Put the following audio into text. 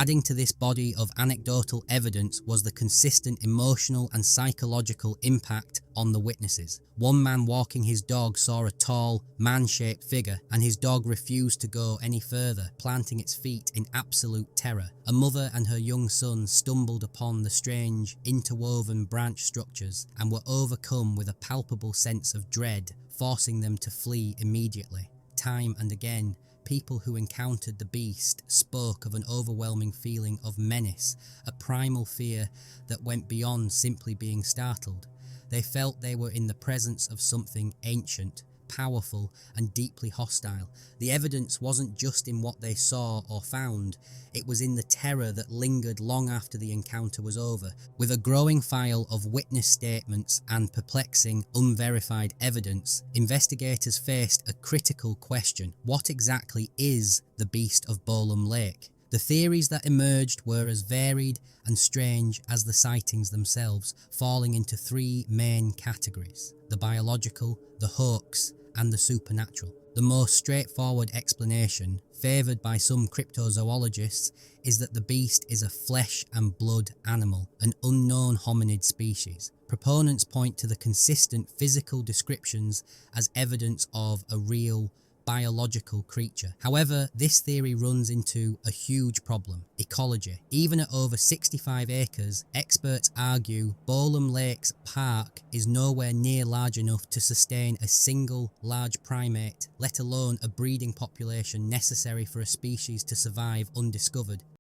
Adding to this body of anecdotal evidence was the consistent emotional and psychological impact on the witnesses. One man walking his dog saw a tall, man-shaped figure, and his dog refused to go any further, planting its feet in absolute terror. A mother and her young son stumbled upon the strange, interwoven branch structures and were overcome with a palpable sense of dread, forcing them to flee immediately. Time and again, people who encountered the beast spoke of an overwhelming feeling of menace, a primal fear that went beyond simply being startled. They felt they were in the presence of something ancient, powerful, and deeply hostile. The evidence wasn't just in what they saw or found, it was in the terror that lingered long after the encounter was over. With a growing file of witness statements and perplexing, unverified evidence, investigators faced a critical question: what exactly is the Beast of Bolam Lake? The theories that emerged were as varied and strange as the sightings themselves, falling into three main categories: the biological, the hoax, and the supernatural. The most straightforward explanation, favoured by some cryptozoologists, is that the beast is a flesh and blood animal, an unknown hominid species. Proponents point to the consistent physical descriptions as evidence of a real, biological creature. However, this theory runs into a huge problem: ecology. Even at over 65 acres, experts argue Bolam Lake's park is nowhere near large enough to sustain a single large primate, let alone a breeding population necessary for a species to survive undiscovered.